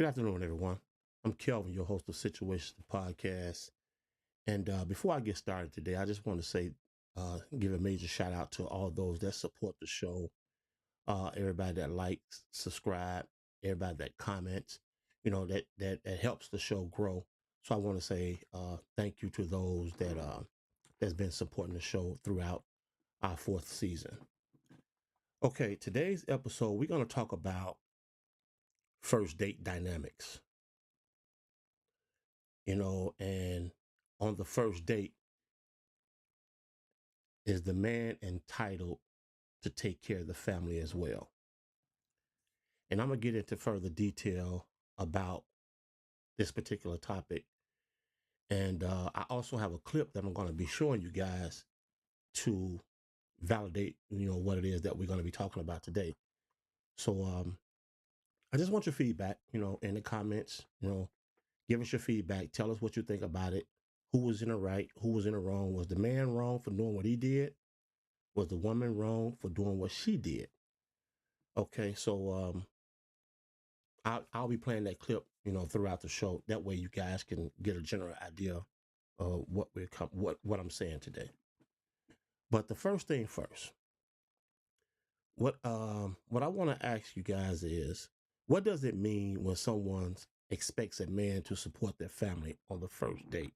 Good afternoon, everyone. I'm Kelvin, your host of Situations Podcast. And before I get started today, I just want to say, give a major shout out to all those that support the show, everybody that likes, subscribe, everybody that comments. That helps the show grow. So I want to say thank you to those that's been supporting the show throughout our fourth season. Okay, today's episode we're going to talk about first date dynamics. And on the first date, is the man entitled to take care of the family as well? And I'm going to get into further detail about this particular topic. And I also have a clip that I'm going to be showing you guys to validate, what it is that we're going to be talking about today. So I just want your feedback, in the comments, give us your feedback. Tell us what you think about it. Who was in the right? Who was in the wrong? Was the man wrong for doing what he did? Was the woman wrong for doing what she did? Okay, so I'll be playing that clip, throughout the show. That way, you guys can get a general idea of what I'm saying today. But the first thing first, what I want to ask you guys is, what does it mean when someone expects a man to support their family on the first date?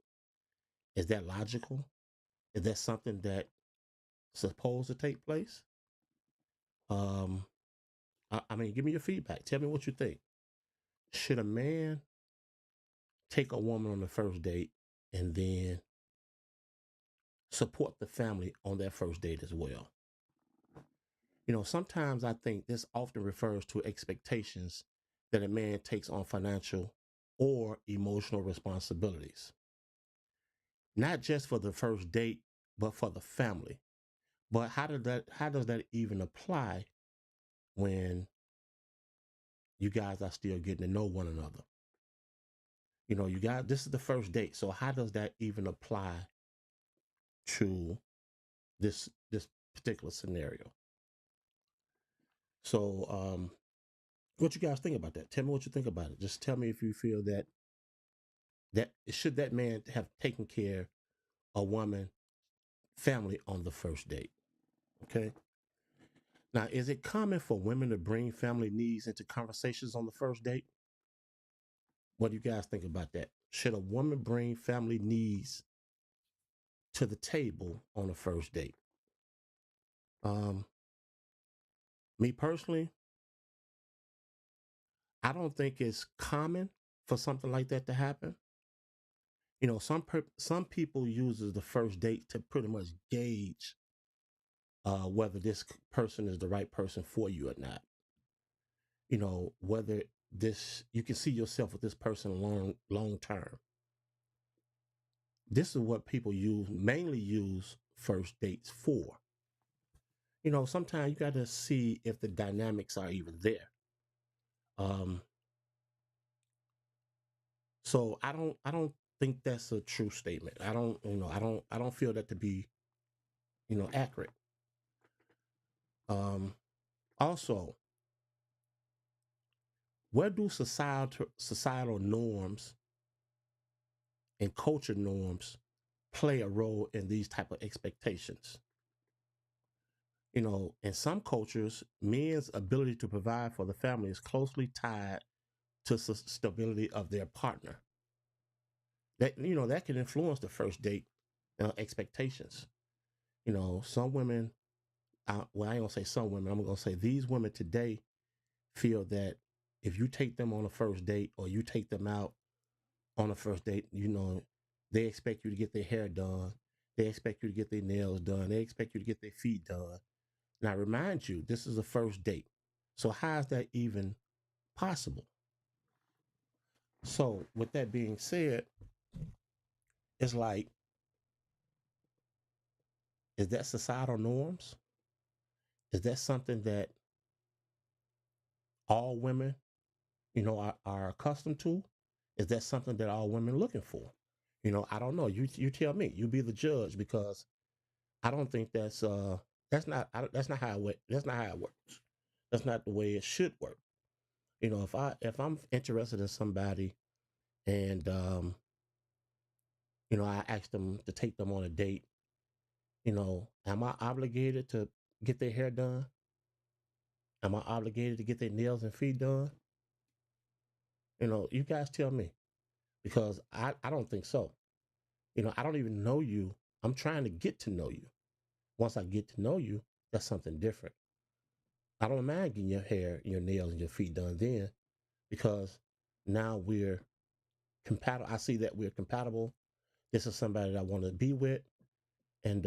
Is that logical? Is that something that's supposed to take place? I mean, give me your feedback. Tell me what you think. Should a man take a woman on the first date and then support the family on that first date as well? Sometimes I think this often refers to expectations that a man takes on financial or emotional responsibilities, not just for the first date, but for the family. But how does that even apply when you guys are still getting to know one another? You guys, this is the first date. So how does that even apply to this particular scenario? So what you guys think about that? Tell me what you think about it. Just tell me if you feel that should that man have taken care of a woman family on the first date. Okay. Now, is it common for women to bring family needs into conversations on the first date? What do you guys think about that? Should a woman bring family needs to the table on the first date? Um, Me personally, I don't think it's common for something like that to happen. Some people uses the first date to pretty much gauge whether this person is the right person for you or not. Whether this you can see yourself with this person long term. This is what people mainly use first dates for. Sometimes you got to see if the dynamics are even there. Um, so I don't think that's a true statement. I don't feel that to be, accurate. Also, where do societal norms and culture norms play a role in these type of expectations? In some cultures, men's ability to provide for the family is closely tied to stability of their partner. That can influence the first date expectations. Some women, well, I ain't gonna say some women. I'm gonna say these women today feel that if you take them on a first date or you take them out on a first date, they expect you to get their hair done. They expect you to get their nails done. They expect you to get their feet done. And I remind you, this is a first date. So how is that even possible? So with that being said, it's like, is that societal norms? Is that something that all women, are accustomed to? Is that something that all women are looking for? I don't know. You tell me. You be the judge, because I don't think that's not how it works. That's not how it works. That's not the way it should work. You know, if I'm interested in somebody and you know, I ask them to take them on a date, you know, am I obligated to get their hair done? Am I obligated to get their nails and feet done? You know, you guys tell me, because I don't think so. You know, I don't even know you. I'm trying to get to know you. Once I get to know you, that's something different. I don't mind getting your hair, your nails, and your feet done then, because now we're compatible. I see that we're compatible. This is somebody that I want to be with, and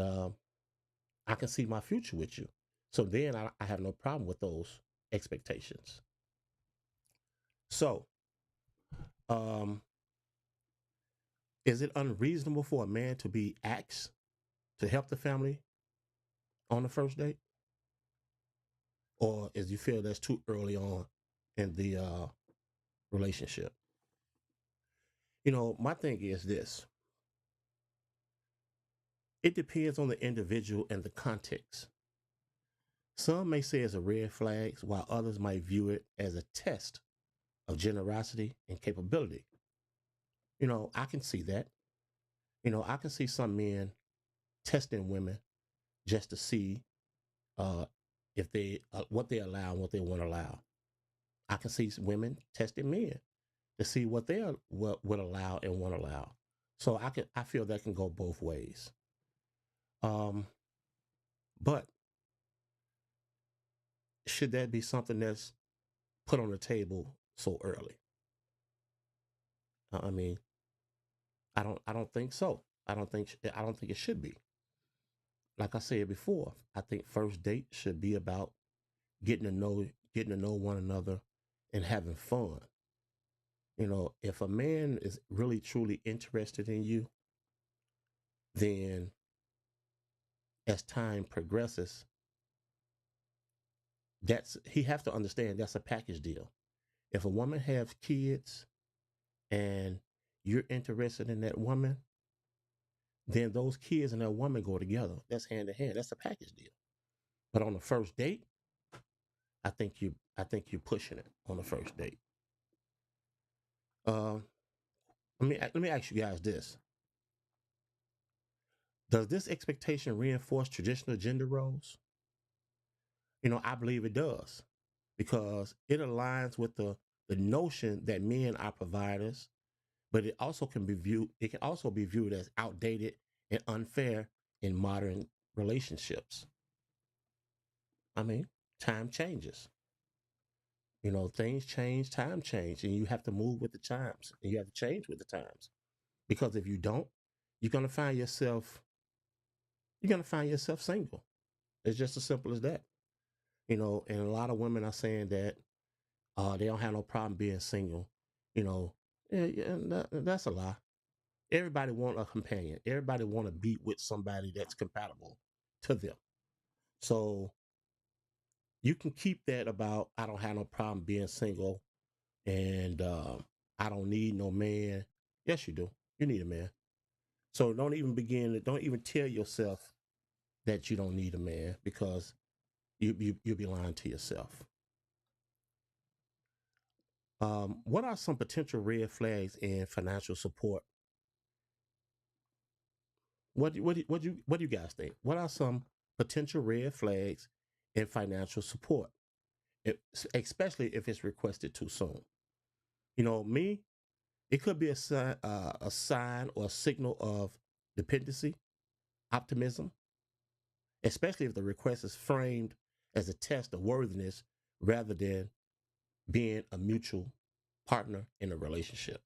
I can see my future with you. So then I have no problem with those expectations. So, um, is it unreasonable for a man to be asked to help the family on the first date? Or is you feel that's too early on in the relationship? You know, my thing is this. It depends on the individual and the context. Some may say it's a red flag, while others might view it as a test of generosity and capability. You know, I can see that. You know, I can see some men testing women just to see uh, if they what they allow and what they won't allow. I can see women testing men to see what they would allow and won't allow. So I feel that can go both ways. But should that be something that's put on the table so early? I mean, I don't think so. I don't think it should be. Like I said before, I think first date should be about getting to know one another and having fun. You know, if a man is really truly interested in you, then as time progresses, he has to understand that's a package deal. If a woman has kids and you're interested in that woman, then those kids and that woman go together. That's hand in hand. That's a package deal. But on the first date, I think you're pushing it on the first date. Uh, let me ask you guys this: does this expectation reinforce traditional gender roles? You know, I believe it does, because it aligns with the notion that men are providers, but it also can be viewed. It can also be viewed as outdated and unfair in modern relationships. I mean, time changes. You know, things change, time change, and you have to move with the times, and you have to change with the times. Because if you don't, you're gonna find yourself single. It's just as simple as that. You know, and a lot of women are saying that they don't have no problem being single. You know, that's a lie. Everybody want a companion. Everybody want to be with somebody that's compatible to them. So you can keep that about I don't have no problem being single, and I don't need no man. Yes, you do. You need a man. So don't even tell yourself that you don't need a man, because you'll be lying to yourself. What are some potential red flags in financial support? What do you guys think? What are some potential red flags in financial support, especially if it's requested too soon? You know, me, it could be a sign or a signal of dependency, optimism, especially if the request is framed as a test of worthiness rather than being a mutual partner in a relationship.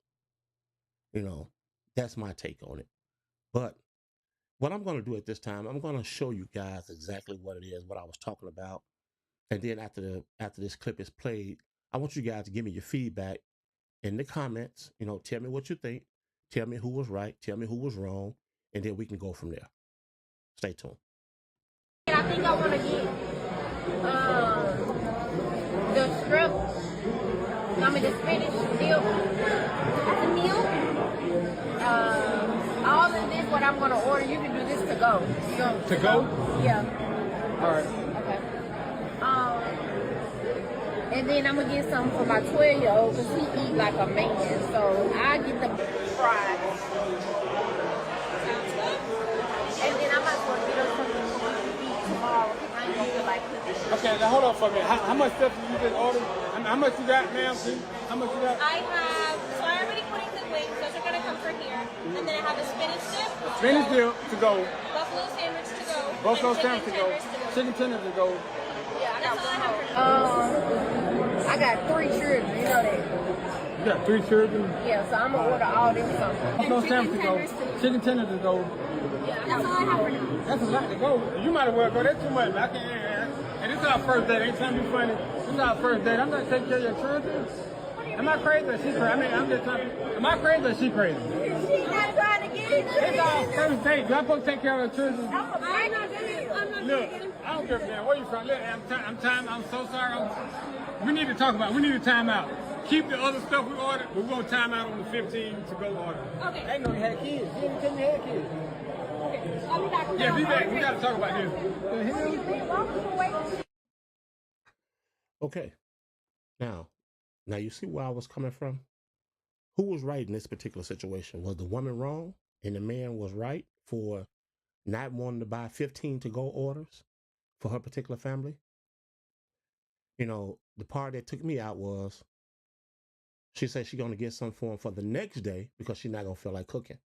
You know, that's my take on it. But what I'm going to do at this time, I'm going to show you guys exactly what it is, what I was talking about. And then after this clip is played, I want you guys to give me your feedback in the comments. You know, tell me what you think. Tell me who was right. Tell me who was wrong. And then we can go from there. Stay tuned. I think I want to get the strip, the Spanish meal, all of this, what I'm going to order, you can do this to go. To go? Yeah. All right. Okay. And then I'm gonna get something for my 12-year-old because he eat like a man. So I get the fries. And then I might as well get us something for us to eat tomorrow because I ain't gonna feel like cooking. Okay, now hold on for a minute. How much stuff did you just order? How much you got, ma'am? How much you got? I have, so I already put in the wings. Those are going to come for here. And then I have a spinach dip. Spinach dip to go. Buffalo sandwich to go. Buffalo and sandwich to go. Chicken tenders to go. Yeah, That's all I have for now. I got 3 children, you know that. You got 3 children. Yeah, so I'm gonna order all this something. Buffalo sandwich to go. Chicken tenders to go. Yeah, that's all I have for now. That's a lot to go. You might as well go. That's too much. I can't. And this is our first date. Ain't trying to be funny. This is our first date. I'm not taking care of your children. Am I crazy or she crazy? I mean, I'm just trying. Am I crazy or she crazy? She's not trying to get into It's our first date. Do I supposed to take care of the children? I'm not going to Look, I don't give a damn where you from. Look, I'm so sorry. We need to talk about it. We need to time out. Keep the other stuff we ordered, but we're going to time out on the 15 to go order. Okay. I didn't know you had kids. You didn't tell me you had kids. Okay. I'll be back. Yeah, be back. We got to talk about this. Okay. Now you see where I was coming from? Who was right in this particular situation? Was the woman wrong and the man was right for not wanting to buy 15 to-go orders for her particular family? You know, the part that took me out was she said she's going to get some for him for the next day because she's not going to feel like cooking.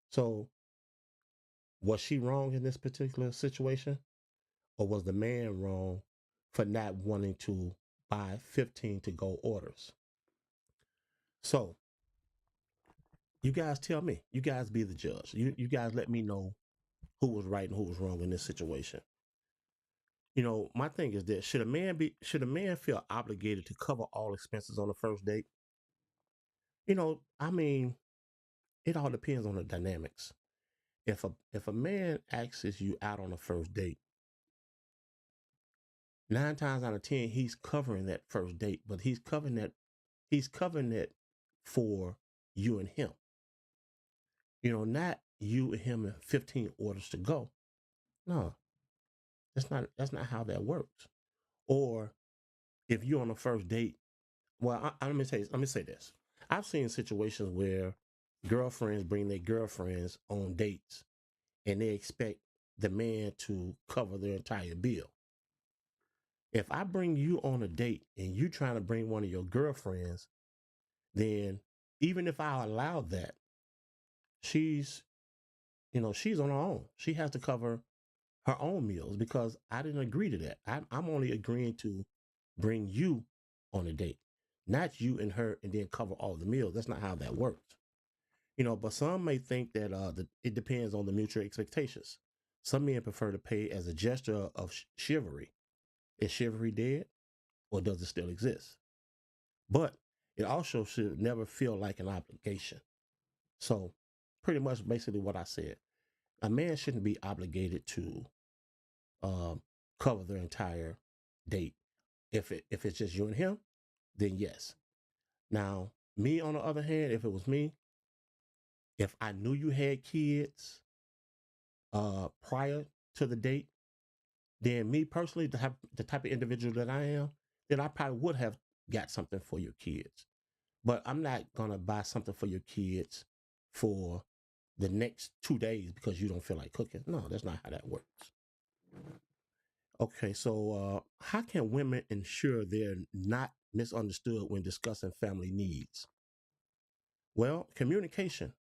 So was she wrong in this particular situation? Or was the man wrong for not wanting to buy 15 to-go orders? So you guys tell me. You guys be the judge. You guys let me know who was right and who was wrong in this situation. You know, my thing is that should a man feel obligated to cover all expenses on the first date? You know, I mean, it all depends on the dynamics. If a man asks you out on a first date, 9 times out of 10 he's covering that first date, but he's covering it for you and him. You know, not you and him and 15 orders to go. No, that's not how that works. Or if you're on a first date, well, let me say this. I've seen situations where girlfriends bring their girlfriends on dates and they expect the man to cover their entire bill. If I bring you on a date and you trying to bring one of your girlfriends, then even if I allow that, she's on her own. She has to cover her own meals because I didn't agree to that. I'm only agreeing to bring you on a date, not you and her, and then cover all the meals. That's not how that works. You know, but some may think that it depends on the mutual expectations. Some men prefer to pay as a gesture of chivalry. Is chivalry dead, or does it still exist? But it also should never feel like an obligation. So, pretty much basically what I said. A man shouldn't be obligated to cover their entire date. If it's just you and him, then yes. Now, me on the other hand, if it was me, if I knew you had kids prior to the date, then me personally, the type of individual that I am, then I probably would have got something for your kids. But I'm not gonna buy something for your kids for the next 2 days because you don't feel like cooking. No, that's not how that works. Okay, so how can women ensure they're not misunderstood when discussing family needs? Well, communication.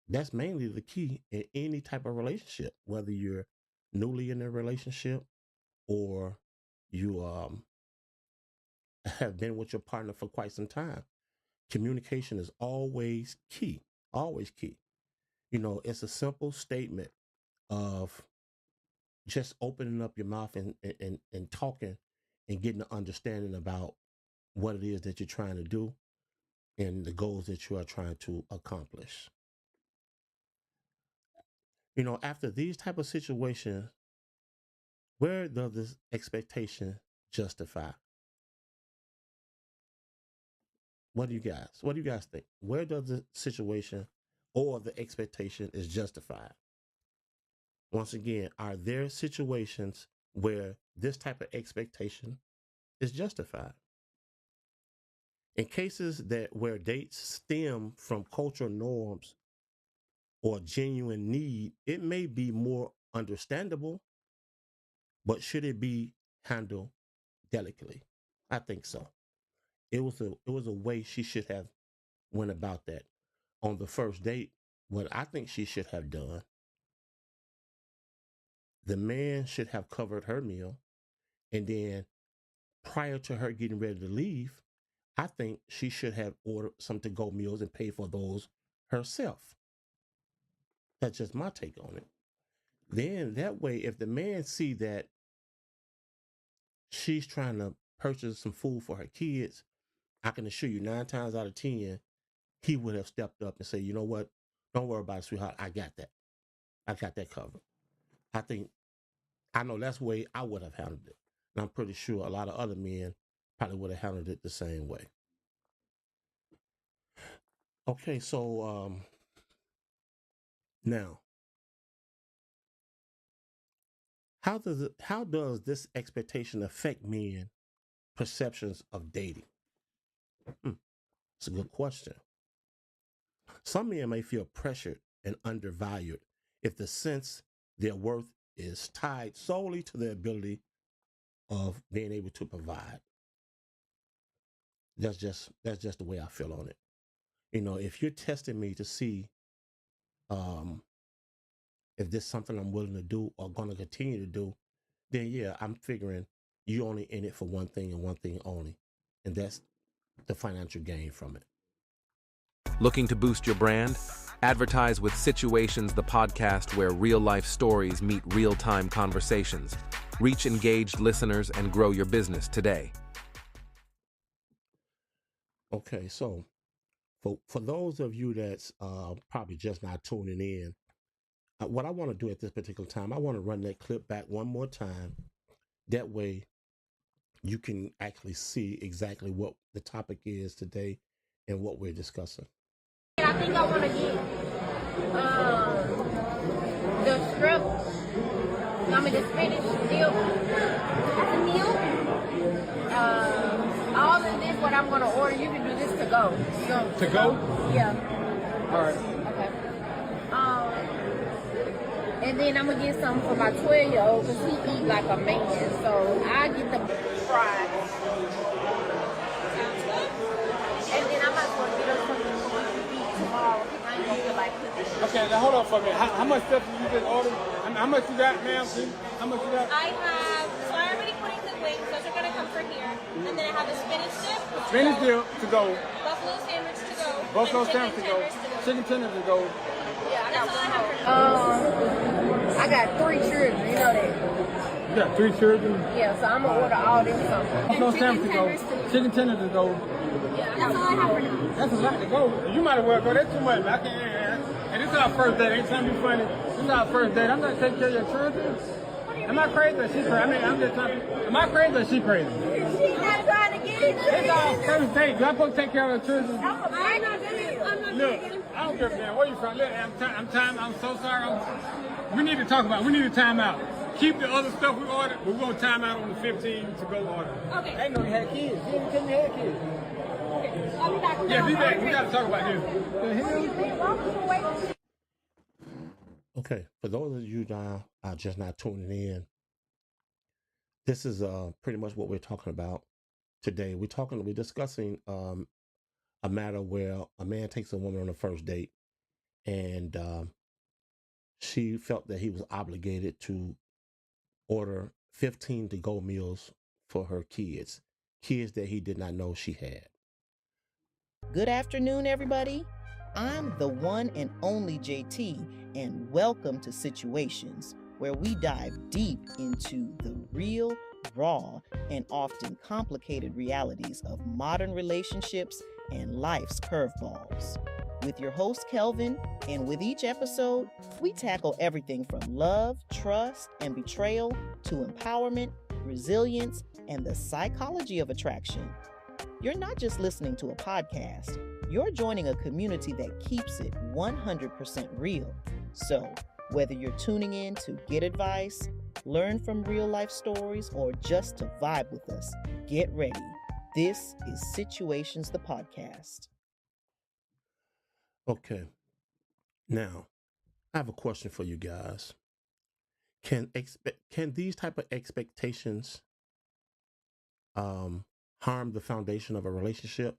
That's mainly the key in any type of relationship, whether you're newly in a relationship or you have been with your partner for quite some time. Communication is always key, always key. You know, it's a simple statement of just opening up your mouth and talking and getting an understanding about what it is that you're trying to do and the goals that you are trying to accomplish. You know, after these type of situations, where does this expectation justify? What do you guys think? Where does the situation or the expectation is justified? Once again, are there situations where this type of expectation is justified. In cases where dates stem from cultural norms or genuine need, it may be more understandable, but should it be handled delicately? I think so. It was a way she should have went about that. On the first date, what I think she should have done, the man should have covered her meal, and then prior to her getting ready to leave, I think she should have ordered some to-go meals and paid for those herself. That's just my take on it. Then that way, if the man see that she's trying to purchase some food for her kids, I can assure you 9 times out of 10, he would have stepped up and say, you know what? Don't worry about it, sweetheart. I got that. I got that covered. I know that's the way I would have handled it. And I'm pretty sure a lot of other men probably would have handled it the same way. Okay, so now, how does this expectation affect men perceptions of dating? It's a good question. Some men may feel pressured and undervalued if the sense their worth is tied solely to their ability of being able to provide. That's just the way I feel on it. You know, if you're testing me to see if this is something I'm willing to do or going to continue to do, then yeah, I'm figuring you only in it for one thing and one thing only, and that's the financial gain from it. Looking to boost your brand? Advertise with Situations, the podcast where real-life stories meet real-time conversations. Reach engaged listeners and grow your business today. Okay, so for those of you that's probably just not tuning in, what I want to do at this particular time, I want to run that clip back one more time. That way you can actually see exactly what the topic is today and what we're discussing. I think I want to get the strip, the spinach dip, the meal. All of this, what I'm going to order, you can do this to go. To go? Yeah. All right. Okay. And then I'm going to get something for my 12-year-old because he eat like a man. So I get the fries. And then I might as well get us something for us to eat tomorrow because I ain't going to feel like cooking. Okay, now hold on for a minute. How much stuff did you just order? How much you got, ma'am? How much you got? I have, so I already put in the wings. Those are going to come for here. And then I have a spinach dip. Spinach dip to go. Buffalo sandwich to go. Buffalo and sandwich to go. Chicken tenders to go. Yeah, That's all I have for now. I got 3 children, you know that. You got 3 children. Yeah, so I'm going to order all this something. Buffalo sandwich to go. Chicken tenders to go. Yeah, that's all I have for now. That's a lot to go. You might as well go. That's too much. I can't. And this is our first date. Ain't trying to be funny. This is our first date. I'm not taking care of your children. Am I crazy or she crazy? I mean, I'm just trying. Am I crazy or she crazy? She's not trying to get it. It's our first date. Do I supposed to take care of the children? I'm not Look, I don't give a damn where you from. Look, I'm so sorry. We need to talk about it. We need to time out. Keep the other stuff we ordered. We're going to time out on the 15 to go order. Okay. I didn't know you had kids. You didn't tell me you had kids. Okay. I'll be back. Yeah, be back. We got to talk about this. The hell? Okay, for those of you that are just not tuning in, this is pretty much what we're talking about today. We're discussing a matter where a man takes a woman on a first date, and she felt that he was obligated to order 15 to-go meals for her kids that he did not know she had. Good afternoon, everybody. I'm the one and only JT, and welcome to Situations, where we dive deep into the real, raw, and often complicated realities of modern relationships and life's curveballs. With your host, Kelvin, and with each episode, we tackle everything from love, trust, and betrayal to empowerment, resilience, and the psychology of attraction. You're not just listening to a podcast. You're joining a community that keeps it 100% real. So, whether you're tuning in to get advice, learn from real life stories, or just to vibe with us, get ready. This is Situations, the podcast. Okay. Now, I have a question for you guys. Can these type of expectations harm the foundation of a relationship?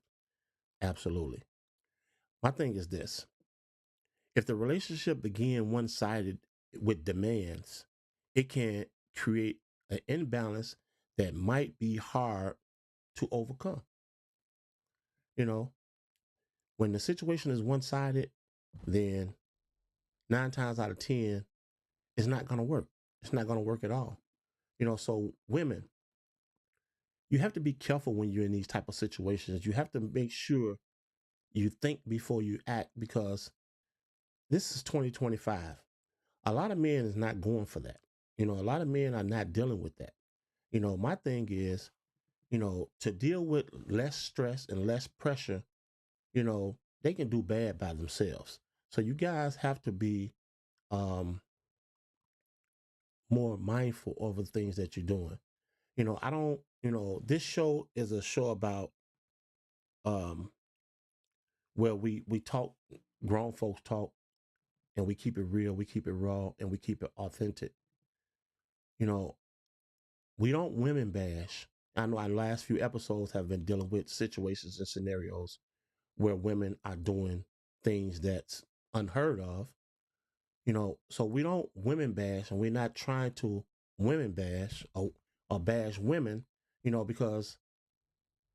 Absolutely. My thing is this: if the relationship begin one-sided with demands, it can create an imbalance that might be hard to overcome. You know, when the situation is one-sided, then 9 times out of 10, it's not going to work. It's not going to work at all. So women, you have to be careful when you're in these type of situations. You have to make sure you think before you act, because this is 2025. A lot of men is not going for that. A lot of men are not dealing with that. My thing is, to deal with less stress and less pressure, they can do bad by themselves. So you guys have to be more mindful of the things that you're doing. I don't, this show is a show about where we talk, grown folks talk, and we keep it real, we keep it raw, and we keep it authentic. We don't women bash. I know our last few episodes have been dealing with situations and scenarios where women are doing things that's unheard of. So we don't women bash, and we're not trying to women bash or bash women, because,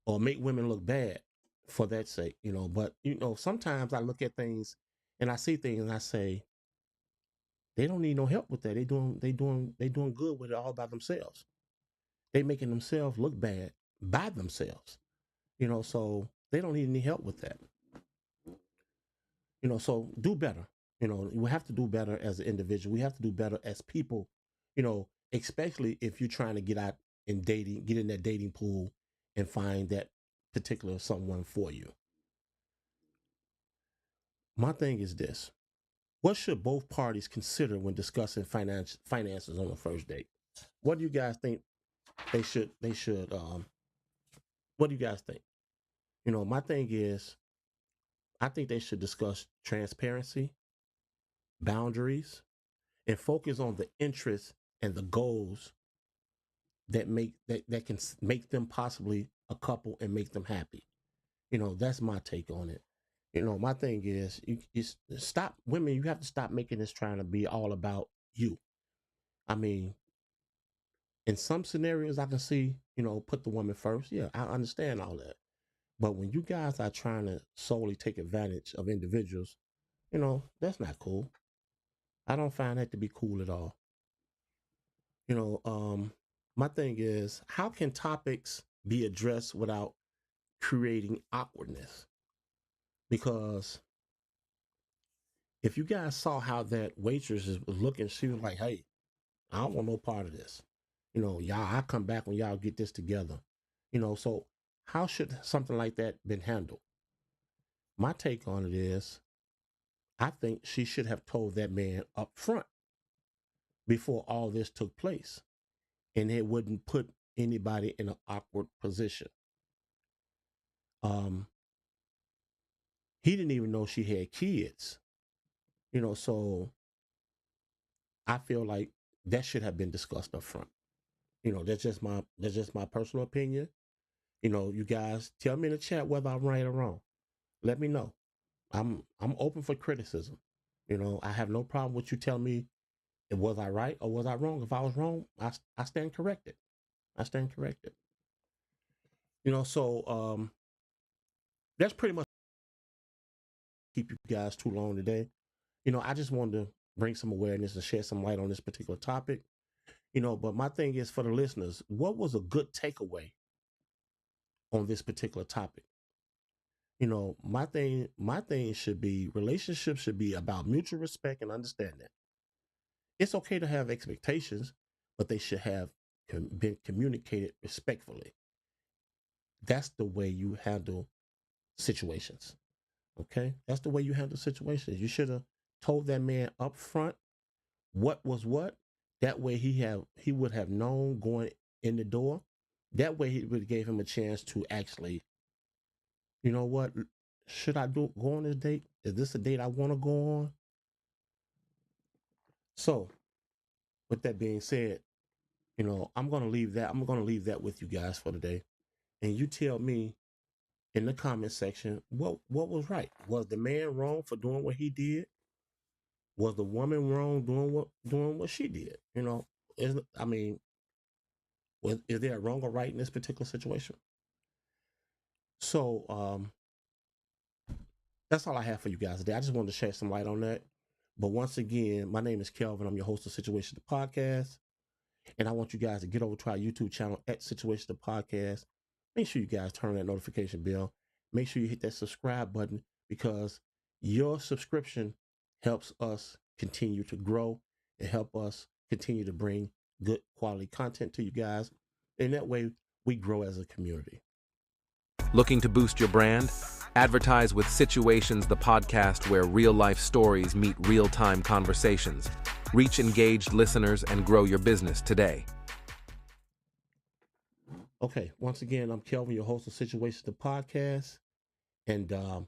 or make women look bad for that sake, but sometimes I look at things and I see things and I say, they don't need no help with that. They doing good with it all by themselves. They making themselves look bad by themselves. So they don't need any help with that. So do better. We have to do better as an individual. We have to do better as people, especially if you're trying to get out and dating, get in that dating pool and find that particular someone for you. My thing is this: what should both parties consider when discussing finances on a first date? What do you guys think they should what do you guys think? My thing is, I think they should discuss transparency, boundaries, and focus on the interests and the goals that can make them possibly a couple and make them happy. That's my take on it. My thing is, you stop, women, you have to stop making this trying to be all about you. I mean, in some scenarios I can see, put the woman first. Yeah, I understand all that. But when you guys are trying to solely take advantage of individuals, that's not cool. I don't find that to be cool at all. You know, um, my thing is, how can topics be addressed without creating awkwardness? Because if you guys saw how that waitress was looking, she was like, "Hey, I don't want no part of this. Y'all, I come back when y'all get this together." So how should something like that been handled? My take on it is, I think she should have told that man up front before all this took place, and it wouldn't put anybody in an awkward position. Um, he didn't even know she had kids, so I feel like that should have been discussed up front. That's just my personal opinion. You guys tell me in the chat whether I'm right or wrong. Let me know. I'm open for criticism. I have no problem with you telling me, was I right or was I wrong. If I was wrong, I stand corrected. I stand corrected. So that's pretty much keep you guys too long today. I just wanted to bring some awareness and shed some light on this particular topic. But my thing is, for the listeners, what was a good takeaway on this particular topic? My thing should be, relationships should be about mutual respect and understanding. It's okay to have expectations, but they should have been communicated respectfully. That's the way you handle situations. Okay? That's the way you handle situations. You should have told that man up front what was what, That way he would have known going in the door. That way it would gave him a chance to actually, you know what, should I go on this date? Is this a date I want to go on? So with that being said, I'm gonna leave that with you guys for today. And you tell me in the comment section what was right. Was the man wrong for doing what he did? Was the woman wrong doing what she did? Is there a wrong or right in this particular situation? So that's all I have for you guys today. I just wanted to shed some light on that. But once again, my name is Kelvin. I'm your host of Situation the Podcast. And I want you guys to get over to our YouTube channel at Situation the Podcast. Make sure you guys turn on that notification bell. Make sure you hit that subscribe button, because your subscription helps us continue to grow and help us continue to bring good quality content to you guys. And that way we grow as a community. Looking to boost your brand? Advertise with Situations, the podcast where real-life stories meet real-time conversations. Reach engaged listeners and grow your business today. Okay, once again, I'm Kelvin, your host of Situations the Podcast. And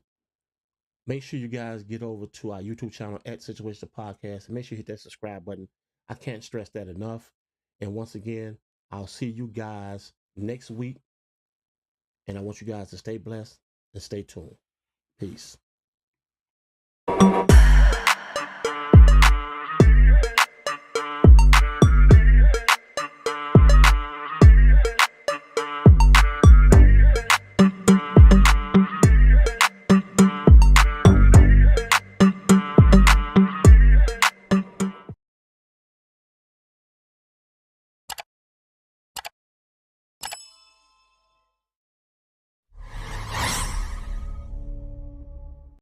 make sure you guys get over to our YouTube channel at Situations the Podcast. And make sure you hit that subscribe button. I can't stress that enough. And once again, I'll see you guys next week. And I want you guys to stay blessed and stay tuned. Peace.